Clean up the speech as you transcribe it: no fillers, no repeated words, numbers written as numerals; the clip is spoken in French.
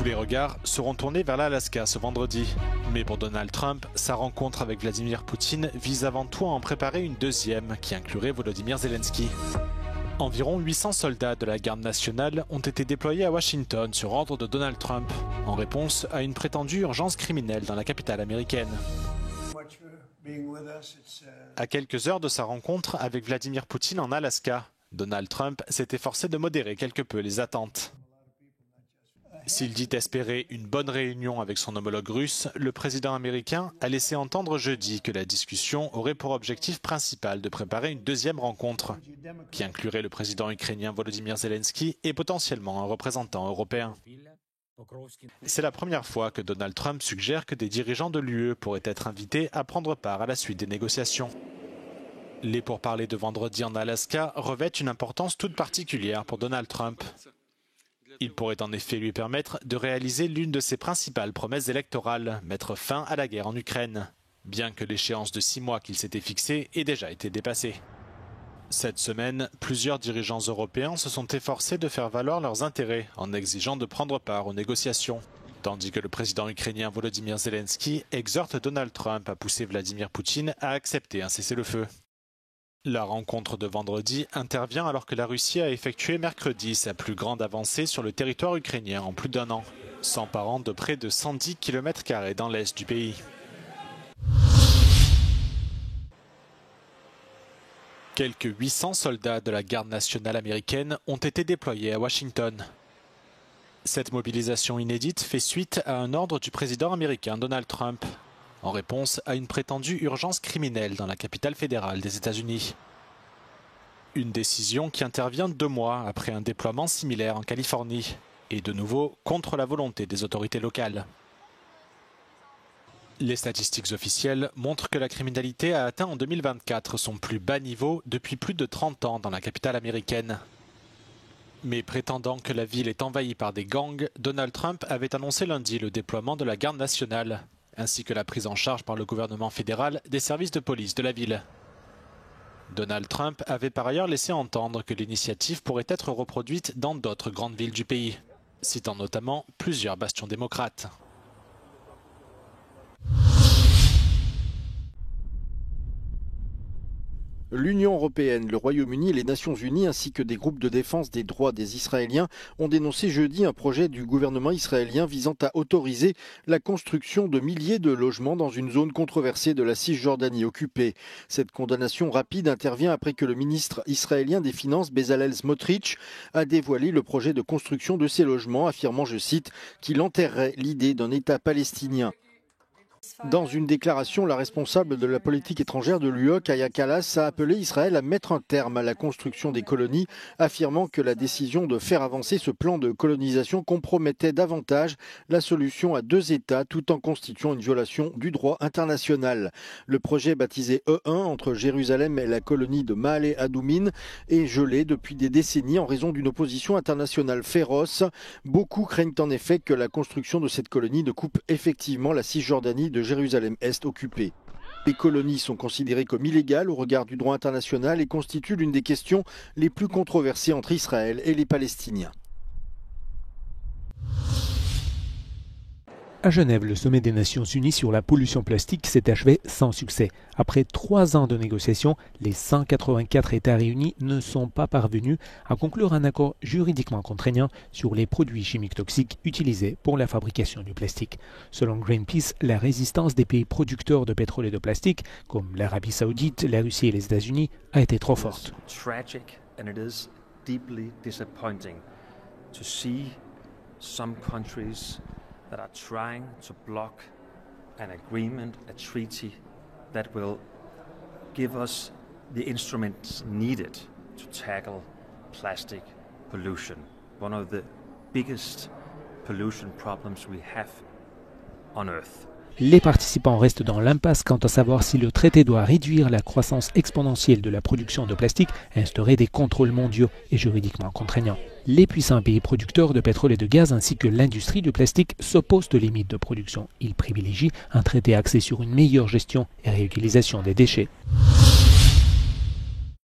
Tous les regards seront tournés vers l'Alaska ce vendredi. Mais pour Donald Trump, sa rencontre avec Vladimir Poutine vise avant tout à en préparer une deuxième qui inclurait Volodymyr Zelensky. Environ 800 soldats de la garde nationale ont été déployés à Washington sur ordre de Donald Trump, en réponse à une prétendue urgence criminelle dans la capitale américaine. À quelques heures de sa rencontre avec Vladimir Poutine en Alaska, Donald Trump s'est efforcé de modérer quelque peu les attentes. S'il dit espérer une bonne réunion avec son homologue russe, le président américain a laissé entendre jeudi que la discussion aurait pour objectif principal de préparer une deuxième rencontre, qui inclurait le président ukrainien Volodymyr Zelensky et potentiellement un représentant européen. C'est la première fois que Donald Trump suggère que des dirigeants de l'UE pourraient être invités à prendre part à la suite des négociations. Les pourparlers de vendredi en Alaska revêtent une importance toute particulière pour Donald Trump. Il pourrait en effet lui permettre de réaliser l'une de ses principales promesses électorales, mettre fin à la guerre en Ukraine, bien que l'échéance de 6 mois qu'il s'était fixée ait déjà été dépassée. Cette semaine, plusieurs dirigeants européens se sont efforcés de faire valoir leurs intérêts en exigeant de prendre part aux négociations, tandis que le président ukrainien Volodymyr Zelensky exhorte Donald Trump à pousser Vladimir Poutine à accepter un cessez-le-feu. La rencontre de vendredi intervient alors que la Russie a effectué mercredi sa plus grande avancée sur le territoire ukrainien en plus d'1 an, s'emparant de près de 110 km² dans l'est du pays. Quelques 800 soldats de la garde nationale américaine ont été déployés à Washington. Cette mobilisation inédite fait suite à un ordre du président américain Donald Trump, en réponse à une prétendue urgence criminelle dans la capitale fédérale des États-Unis. Une décision qui intervient 2 mois après un déploiement similaire en Californie, et de nouveau contre la volonté des autorités locales. Les statistiques officielles montrent que la criminalité a atteint en 2024 son plus bas niveau depuis plus de 30 ans dans la capitale américaine. Mais prétendant que la ville est envahie par des gangs, Donald Trump avait annoncé lundi le déploiement de la garde nationale, ainsi que la prise en charge par le gouvernement fédéral des services de police de la ville. Donald Trump avait par ailleurs laissé entendre que l'initiative pourrait être reproduite dans d'autres grandes villes du pays, citant notamment plusieurs bastions démocrates. L'Union européenne, le Royaume-Uni et les Nations unies ainsi que des groupes de défense des droits des Israéliens ont dénoncé jeudi un projet du gouvernement israélien visant à autoriser la construction de milliers de logements dans une zone controversée de la Cisjordanie occupée. Cette condamnation rapide intervient après que le ministre israélien des Finances, Bezalel Smotrich, a dévoilé le projet de construction de ces logements, affirmant, je cite, qu'il enterrerait l'idée d'un État palestinien. Dans une déclaration, la responsable de la politique étrangère de l'UE, Kaja Kallas, a appelé Israël à mettre un terme à la construction des colonies, affirmant que la décision de faire avancer ce plan de colonisation compromettait davantage la solution à 2 États tout en constituant une violation du droit international. Le projet baptisé E1 entre Jérusalem et la colonie de Maale Adumim est gelé depuis des décennies en raison d'une opposition internationale féroce. Beaucoup craignent en effet que la construction de cette colonie ne coupe effectivement la Cisjordanie de Jérusalem-Est occupée. Les colonies sont considérées comme illégales au regard du droit international et constituent l'une des questions les plus controversées entre Israël et les Palestiniens. À Genève, le sommet des Nations Unies sur la pollution plastique s'est achevé sans succès. Après 3 ans de négociations, les 184 États réunis ne sont pas parvenus à conclure un accord juridiquement contraignant sur les produits chimiques toxiques utilisés pour la fabrication du plastique. Selon Greenpeace, la résistance des pays producteurs de pétrole et de plastique, comme l'Arabie Saoudite, la Russie et les États-Unis, a été trop forte. That are trying to block an agreement, a treaty that will give us the instruments needed to tackle plastic pollution, one of the biggest pollution problems we have on Earth. Les participants restent dans l'impasse quant à savoir si le traité doit réduire la croissance exponentielle de la production de plastique, instaurer des contrôles mondiaux et juridiquement contraignants. Les puissants pays producteurs de pétrole et de gaz ainsi que l'industrie du plastique s'opposent aux limites de production. Ils privilégient un traité axé sur une meilleure gestion et réutilisation des déchets.